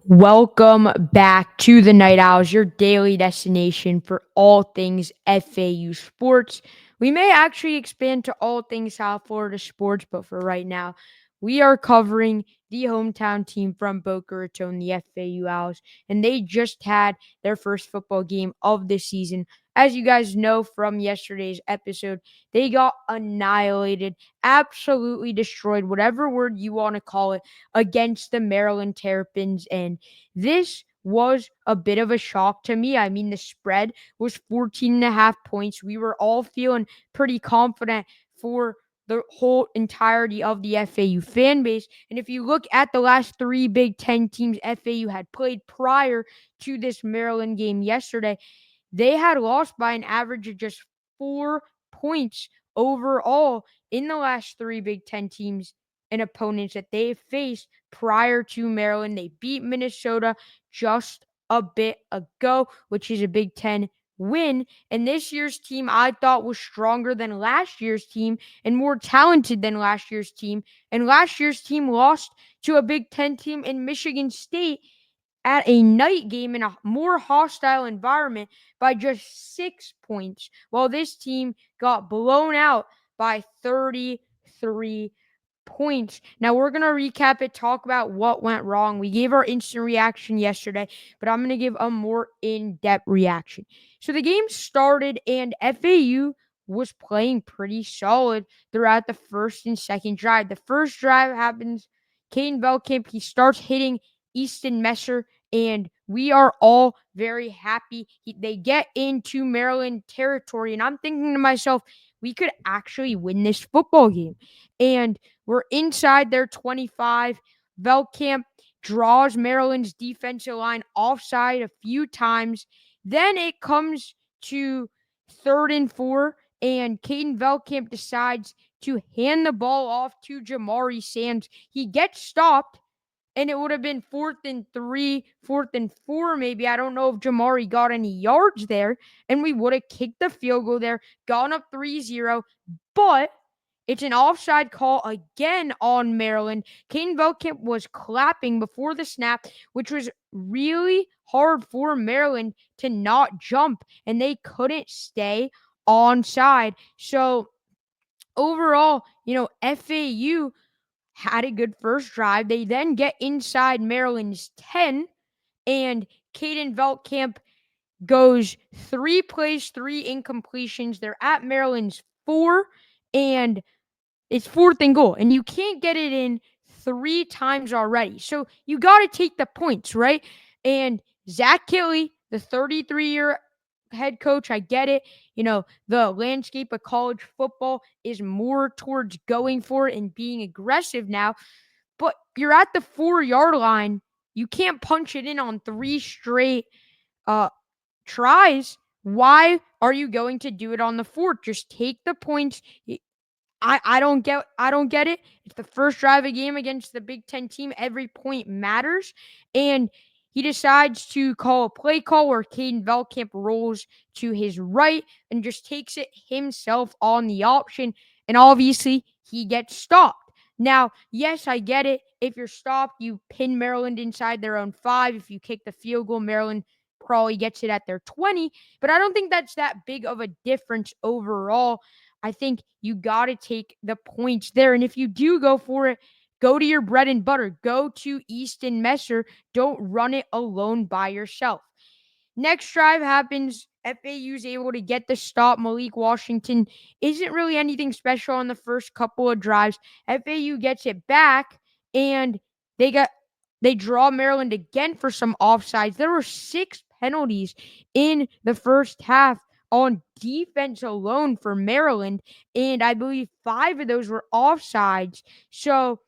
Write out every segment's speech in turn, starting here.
Welcome back to the Night Owls, your daily destination for all things FAU sports. We may actually expand to all things South Florida sports, but for right now, we are covering the hometown team from Boca Raton, the FAU Owls, and they just had their first football game of the season. As you guys know from yesterday's episode, they got annihilated, absolutely destroyed, whatever word you want to call it, against the Maryland Terrapins. And this was a bit of a shock to me. I mean, the spread was 14 and a half points. We were all feeling pretty confident for the whole entirety of the FAU fan base. And if you look at the last three Big Ten teams FAU had played prior to this Maryland game yesterday, they had lost by an average of just 4 points overall in the last three Big Ten teams and opponents that they faced prior to Maryland. They beat Minnesota just a bit ago, which is a Big Ten win. And this year's team I thought was stronger than last year's team and more talented than last year's team. And last year's team lost to a Big Ten team in Michigan State at a night game in a more hostile environment by just 6 points, while this team got blown out by 33 points. Now we're going to recap it, talk about what went wrong. We gave our instant reaction yesterday, but I'm going to give a more in-depth reaction. So the game started and FAU was playing pretty solid throughout the first and second drive. The first drive happens, Caden Velkamp, he starts hitting Easton Messer, and we are all very happy. They get into Maryland territory, and I'm thinking to myself, we could actually win this football game. And we're inside their 25. Velkamp draws Maryland's defensive line offside a few times. Then it comes to 3rd and 4, and Caden Velkamp decides to hand the ball off to Jamari Sands. He gets stopped, and it would have been 4th and 3, 4th and 4, maybe. I don't know if Jamari got any yards there, and we would have kicked the field goal there, gone up 3-0. But it's an offside call again on Maryland. Caden Velkamp was clapping before the snap, which was really hard for Maryland to not jump, and they couldn't stay onside. So overall, FAU had a good first drive. They then get inside Maryland's 10, and Caden Velkamp goes 3 plays, 3 incompletions. They're at Maryland's 4, and it's 4th and goal, and you can't get it in 3 times already. So you got to take the points, right? And Zach Kelly, the 33-year head coach, I get it. The landscape of college football is more towards going for it and being aggressive now. But you're at the 4-yard line. You can't punch it in on 3 straight tries. Why are you going to do it on the 4th? Just take the points. I don't get it. It's the first drive of a game against the Big Ten team. Every point matters. And he decides to call a play call where Caden Velkamp rolls to his right and just takes it himself on the option. And obviously, he gets stopped. Now, yes, I get it. If you're stopped, you pin Maryland inside their own 5. If you kick the field goal, Maryland probably gets it at their 20. But I don't think that's that big of a difference overall. I think you got to take the points there. And if you do go for it, go to your bread and butter. Go to Easton Messer. Don't run it alone by yourself. Next drive happens. FAU's able to get the stop. Malik Washington isn't really anything special on the first couple of drives. FAU gets it back, and they draw Maryland again for some offsides. There were 6 penalties in the first half on defense alone for Maryland, and I believe 5 of those were offsides. So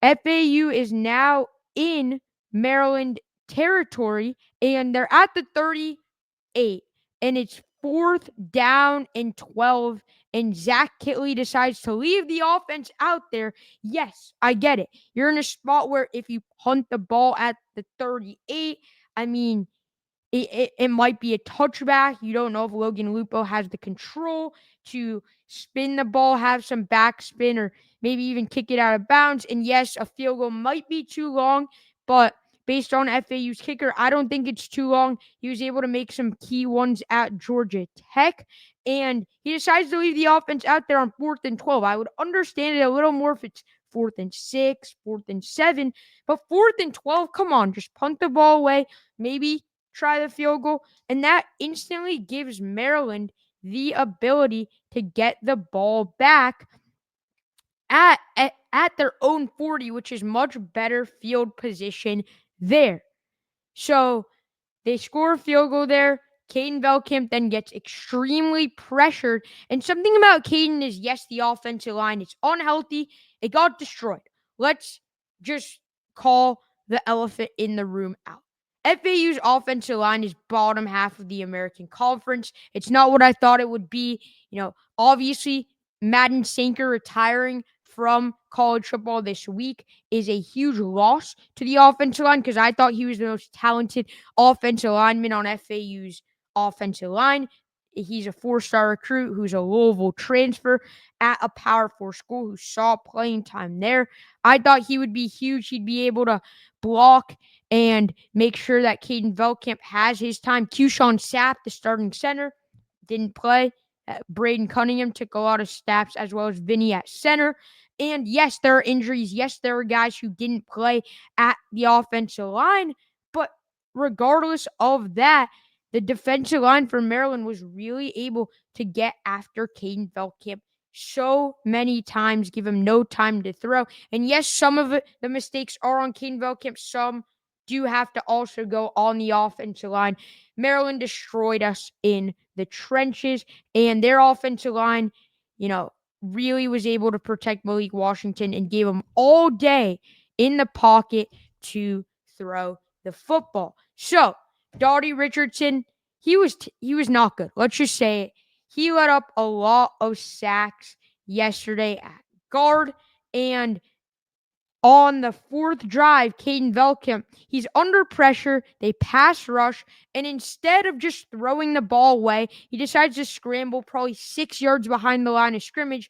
FAU is now in Maryland territory, and they're at the 38, and it's 4th down and 12, and Zach Kitley decides to leave the offense out there. Yes, I get it. You're in a spot where if you punt the ball at the 38, I mean, it might be a touchback. You don't know if Logan Lupo has the control to spin the ball, have some backspin, or maybe even kick it out of bounds. And yes, a field goal might be too long, but based on FAU's kicker. I don't think it's too long. He was able to make some key ones at Georgia Tech, and he decides to leave the offense out there on 4th and 12. I would understand it a little more if it's 4th and 6, 4th and 7, but 4th and 12, come on, just punt the ball away, maybe try the field goal, and that instantly gives Maryland the ability to get the ball back at their own 40, which is much better field position there. So they score a field goal there. Caden Velkamp then gets extremely pressured. And something about Caden is, yes, the offensive line is unhealthy. It got destroyed. Let's just call the elephant in the room out. FAU's offensive line is bottom half of the American Conference. It's not what I thought it would be. Obviously, Madden Sanker retiring from college football this week is a huge loss to the offensive line because I thought he was the most talented offensive lineman on FAU's offensive line. He's a 4-star recruit who's a Louisville transfer at a Power 4 school who saw playing time there. I thought he would be huge. He'd be able to block and make sure that Caden Velkamp has his time. Keyshawn Sapp, the starting center, didn't play. Braden Cunningham took a lot of snaps, as well as Vinny at center. And yes, there are injuries. Yes, there are guys who didn't play at the offensive line. But regardless of that, the defensive line for Maryland was really able to get after Caden Velkamp so many times, give him no time to throw. And yes, some of the mistakes are on Caden Velkamp. Some do have to also go on the offensive line. Maryland destroyed us in the trenches, and their offensive line, really was able to protect Malik Washington and gave him all day in the pocket to throw the football. So, Dottie Richardson, he was not good. Let's just say it. He let up a lot of sacks yesterday at guard, and on the 4th drive, Caden Velkamp, he's under pressure. They pass rush, and instead of just throwing the ball away, he decides to scramble probably 6 yards behind the line of scrimmage.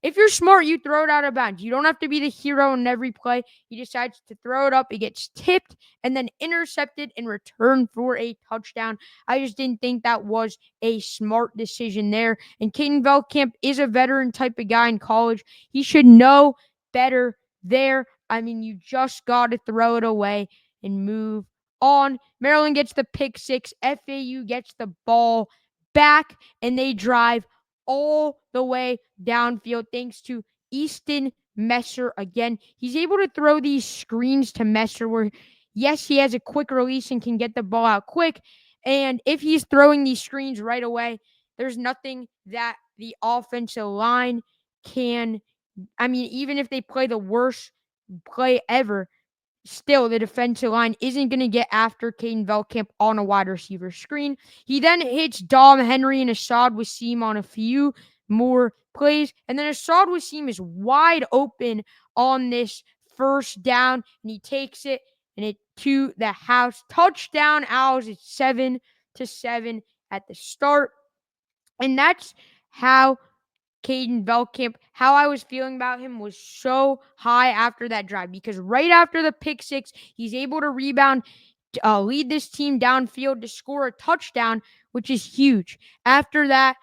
If you're smart, you throw it out of bounds. You don't have to be the hero in every play. He decides to throw it up. It gets tipped and then intercepted and returned for a touchdown. I just didn't think that was a smart decision there. And Caden Velkamp is a veteran type of guy in college. He should know better there. I mean, you just got to throw it away and move on. Maryland gets the pick six. FAU gets the ball back, and they drive all the way downfield thanks to Easton Messer again. He's able to throw these screens to Messer where, yes, he has a quick release and can get the ball out quick. And if he's throwing these screens right away, there's nothing that the offensive line can. I mean, even if they play the worst play ever, still, the defensive line isn't going to get after Caden Velkamp on a wide receiver screen. He then hits Dom Henry and Assad Wasim on a few more plays. And then Assad Wasim is wide open on this first down, and he takes it and it to the house. Touchdown, Owls. It's 7-7 at the start. And that's how Caden Velkamp, how I was feeling about him was so high after that drive, because right after the pick six, he's able to rebound, lead this team downfield to score a touchdown, which is huge. After that,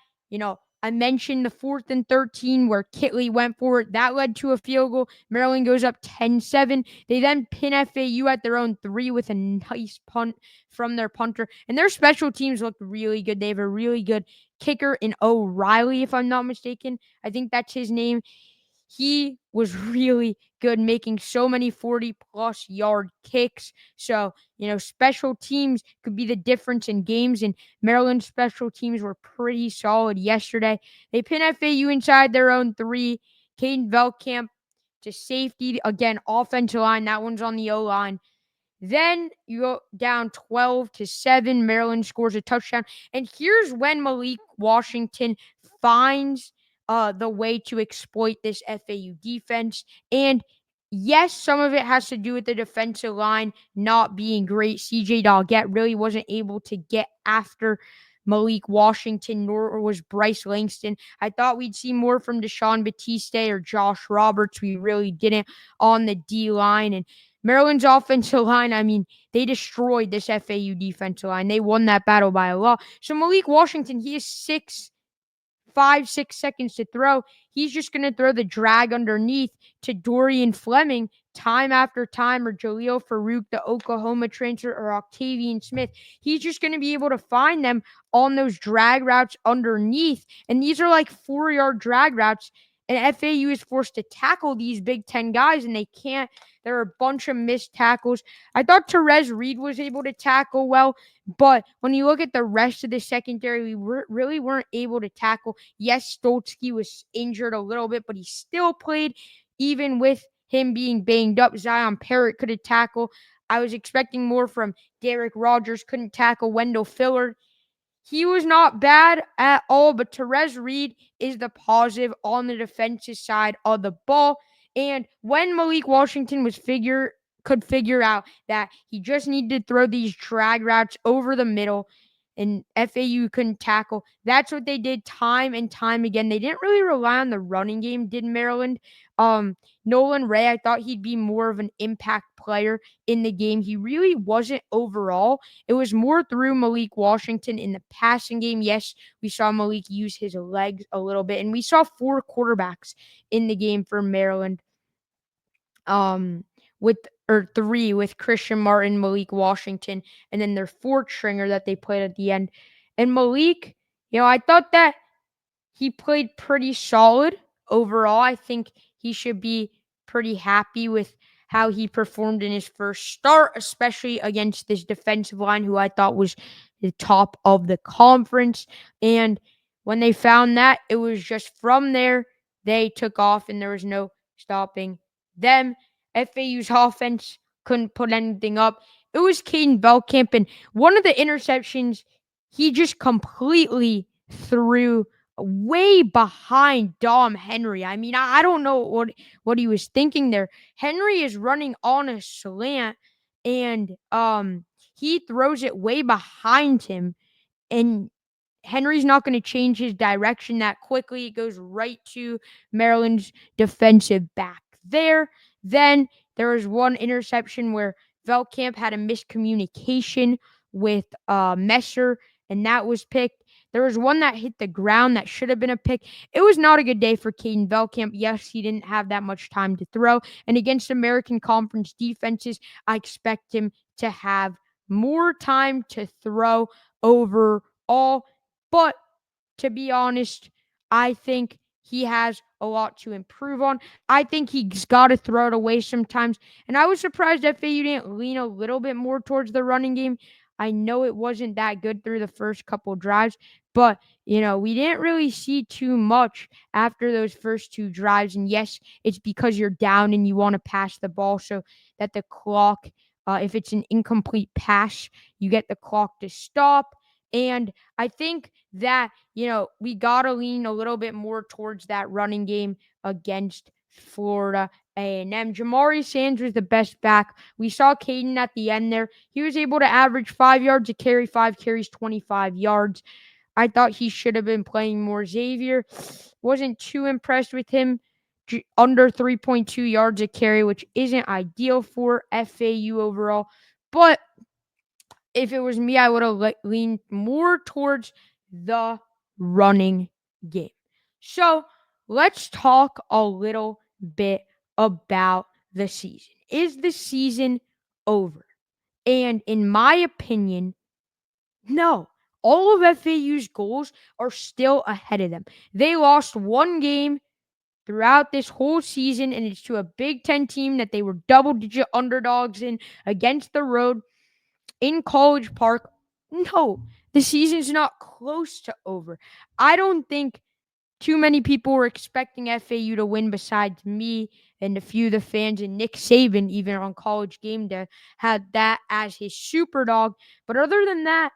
I mentioned the 4th and 13 where Kitley went for it. That led to a field goal. Maryland goes up 10-7. They then pin FAU at their own 3 with a nice punt from their punter. And their special teams looked really good. They have a really good kicker in O'Reilly, if I'm not mistaken. I think that's his name. He was really good, making so many 40-plus yard kicks. So, special teams could be the difference in games, and Maryland special teams were pretty solid yesterday. They pin FAU inside their own 3. Caden Velkamp to safety. Again, offensive line. That one's on the O-line. Then you go down 12-7. Maryland scores a touchdown. And here's when Malik Washington finds the way to exploit this FAU defense. And yes, some of it has to do with the defensive line not being great. CJ Doggett really wasn't able to get after Malik Washington, nor was Bryce Langston. I thought we'd see more from Deshaun Batiste or Josh Roberts. We really didn't on the D line. And Maryland's offensive line, I mean, they destroyed this FAU defensive line. They won that battle by a lot. So Malik Washington, he is 6 seconds to throw. He's just going to throw the drag underneath to Dorian Fleming time after time, or Jaleel Farouk, the Oklahoma transfer, or Octavian Smith. He's just going to be able to find them on those drag routes underneath. And these are like 4-yard drag routes. And FAU is forced to tackle these Big Ten guys, and they can't. There are a bunch of missed tackles. I thought Therese Reed was able to tackle well, but when you look at the rest of the secondary, we really weren't able to tackle. Yes, Stoltzky was injured a little bit, but he still played, even with him being banged up. Zion Parrott could have tackled. I was expecting more from Derek Rogers, couldn't tackle. Wendell Fillard, he was not bad at all, but Therese Reed is the positive on the defensive side of the ball. And when Malik Washington could figure out that he just needed to throw these drag routes over the middle, and FAU couldn't tackle, that's what they did time and time again. They didn't really rely on the running game, did Maryland. Nolan Ray, I thought he'd be more of an impact player in the game. He really wasn't overall. It was more through Malik Washington in the passing game. Yes, we saw Malik use his legs a little bit, and we saw 4 quarterbacks in the game for Maryland. With or 3 with Christian Martin, Malik Washington, and then their 4th stringer that they played at the end. And Malik, I thought that he played pretty solid overall. I think he should be pretty happy with how he performed in his first start, especially against this defensive line, who I thought was the top of the conference. And when they found that, it was just from there, they took off and there was no stopping them. FAU's offense couldn't put anything up. It was Caden Belkamp, and one of the interceptions, he just completely threw way behind Dom Henry. I mean, I don't know what he was thinking there. Henry is running on a slant, and he throws it way behind him, and Henry's not going to change his direction that quickly. It goes right to Maryland's defensive back there. Then there was one interception where Velkamp had a miscommunication with Messer, and that was picked. There was one that hit the ground that should have been a pick. It was not a good day for Caden Velkamp. Yes, he didn't have that much time to throw. And against American Conference defenses, I expect him to have more time to throw overall. But to be honest, I think he has a lot to improve on. I think he's got to throw it away sometimes. And I was surprised FAU didn't lean a little bit more towards the running game. I know it wasn't that good through the first couple drives, but we didn't really see too much after those first 2 drives. And yes, it's because you're down and you want to pass the ball so that the clock, if it's an incomplete pass, you get the clock to stop. And I think that, we got to lean a little bit more towards that running game against Florida A&M. Jamari Sands was the best back. We saw Caden at the end there. He was able to average 5 yards a carry, 5 carries, 25 yards. I thought he should have been playing more. Xavier, wasn't too impressed with him. Under 3.2 yards a carry, which isn't ideal for FAU overall. But if it was me, I would have leaned more towards the running game. So let's talk a little bit about the season. Is the season over? And in my opinion, no. All of FAU's goals are still ahead of them. They lost 1 game throughout this whole season, and it's to a Big Ten team that they were double-digit underdogs in against the road in College Park. No, the season's not close to over. I don't think too many people were expecting FAU to win besides me and a few of the fans, and Nick Saban, even on College Game Day, had that as his super dog. But other than that,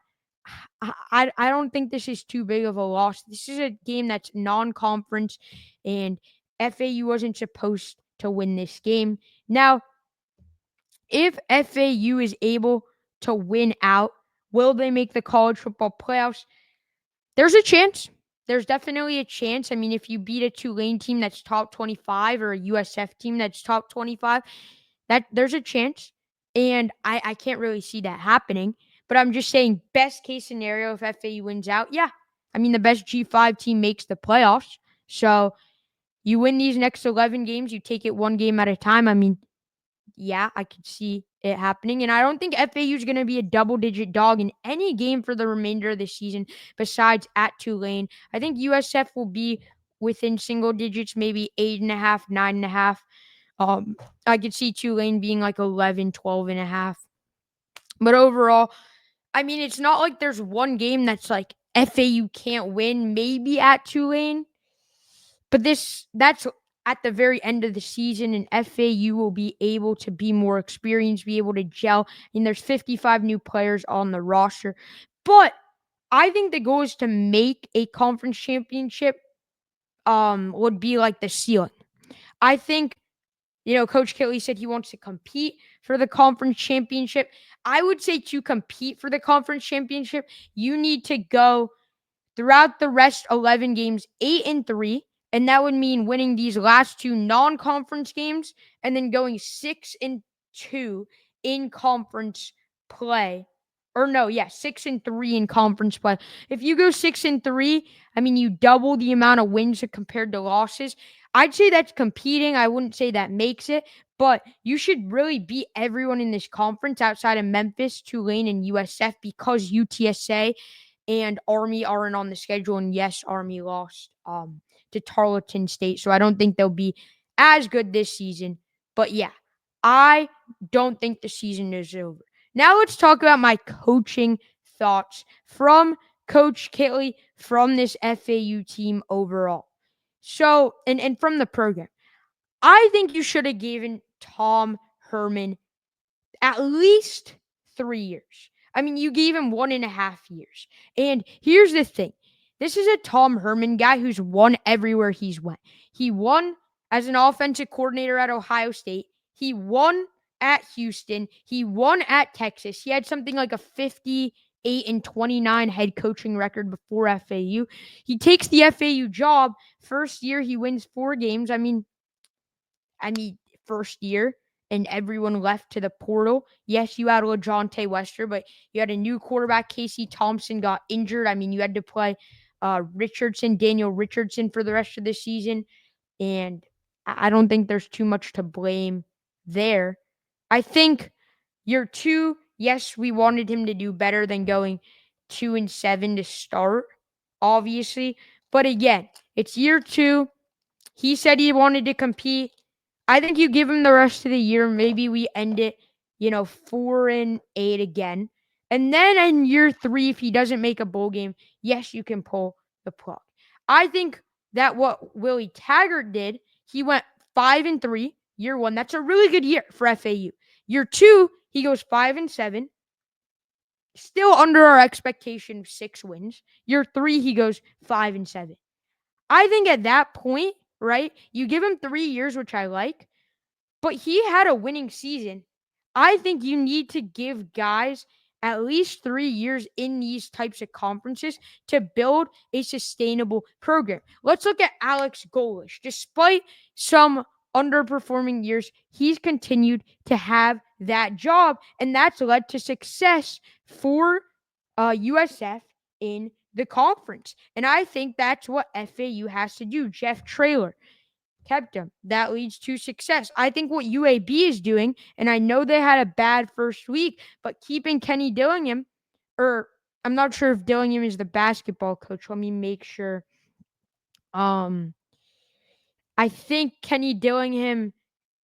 I don't think this is too big of a loss. This is a game that's non-conference, and FAU wasn't supposed to win this game. Now, if FAU is able to win out, will they make the college football playoffs? There's a chance. There's definitely a chance. I mean, if you beat a Tulane team that's top 25 or a USF team that's top 25, That there's a chance, and I can't really see that happening. But I'm just saying, best case scenario, if FAU wins out, yeah. I mean, the best G5 team makes the playoffs. So you win these next 11 games, you take it one game at a time. I mean, yeah, I could see it happening. And I don't think FAU is going to be a double digit dog in any game for the remainder of the season besides at Tulane. I think USF will be within single digits, maybe 8.5, 9.5. I could see Tulane being like 11, 12.5. But overall, I mean, it's not like there's one game that's like FAU can't win, maybe at Tulane. But that's at the very end of the season, and FAU will be able to be more experienced, be able to gel. And there's 55 new players on the roster. But I think the goal is to make a conference championship would be like the ceiling. I think, Coach Kelly said he wants to compete for the conference championship. I would say to compete for the conference championship, you need to go throughout the rest 11 games 8-3, and that would mean winning these last two non-conference games and then going 6-2 in conference play. Or no, yeah, 6-3 in conference play. If you go 6-3, I mean, you double the amount of wins compared to losses. I'd say that's competing. I wouldn't say that makes it, but you should really beat everyone in this conference outside of Memphis, Tulane, and USF because UTSA and Army aren't on the schedule. And yes, Army lost to Tarleton State, so I don't think they'll be as good this season. But yeah, I don't think the season is over. Now let's talk about my coaching thoughts from Coach Kelly from this FAU team overall. So, and from the program, I think you should have given Tom Herman at least 3 years. I mean, you gave him 1.5 years. And here's the thing. This is a Tom Herman guy who's won everywhere he's went. He won as an offensive coordinator at Ohio State. He won at Houston. He won at Texas. He had something like a 58-29 head coaching record before FAU. He takes the FAU job. First year, he wins 4 games. I mean, first year, and everyone left to the portal. Yes, you had LaJohntay Wester, but you had a new quarterback. Casey Thompson got injured. I mean, you had to play Daniel Richardson for the rest of the season, and I don't think there's too much to blame there. I think year 2, yes, we wanted him to do better than going 2-7 to start, obviously. But again, it's year 2. He said he wanted to compete. I think you give him the rest of the year. Maybe we end it, 4-8 again. And then in year 3, if he doesn't make a bowl game, yes, you can pull the plug. I think that what Willie Taggart did, he went 5-3 year 1. That's a really good year for FAU. Year 2, he goes 5-7. Still under our expectation of 6 wins. Year 3, he goes 5-7. I think at that point, right, you give him 3 years, which I like, but he had a winning season. I think you need to give guys at least 3 years in these types of conferences to build a sustainable program. Let's look at Alex Golish. Despite some underperforming years, he's continued to have that job, and that's led to success for USF in the conference. And I think that's what FAU has to do. Jeff Traylor kept him. That leads to success. I think what UAB is doing, and I know they had a bad first week, but keeping Kenny Dillingham, or I'm not sure if Dillingham is the basketball coach. Let me make sure. I think Kenny Dillingham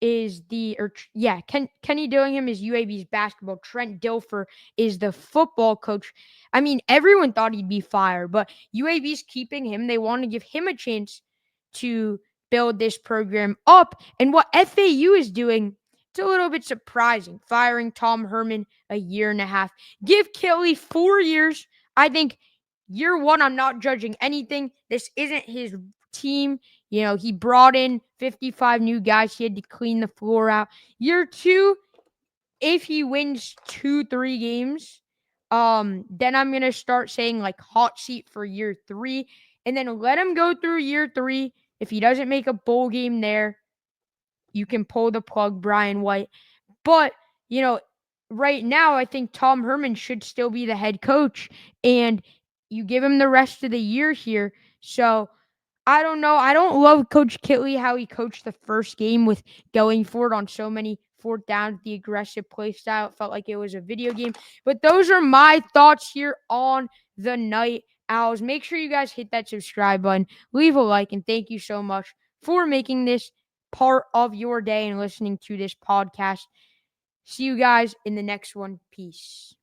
is Kenny Dillingham is UAB's basketball. Trent Dilfer is the football coach. I mean, everyone thought he'd be fired, but UAB's keeping him. They want to give him a chance to build this program up. And what FAU is doing, it's a little bit surprising. Firing Tom Herman a year and a half. Give Kelly 4 years. I think year 1, I'm not judging anything. This isn't his team. He brought in 55 new guys. He had to clean the floor out. Year 2, if he wins 2-3 games, then I'm going to start saying like hot seat for year 3. And then let him go through year 3. If he doesn't make a bowl game there, you can pull the plug, Brian White. But, you know, right now, I think Tom Herman should still be the head coach, and you give him the rest of the year here. So I don't know. I don't love Coach Kitley, how he coached the first game with going for it on so many fourth downs, the aggressive play style. It felt like it was a video game. But those are my thoughts here on the Night Owls. Make sure you guys hit that subscribe button, leave a like, and thank you so much for making this part of your day and listening to this podcast. See you guys in the next one. Peace.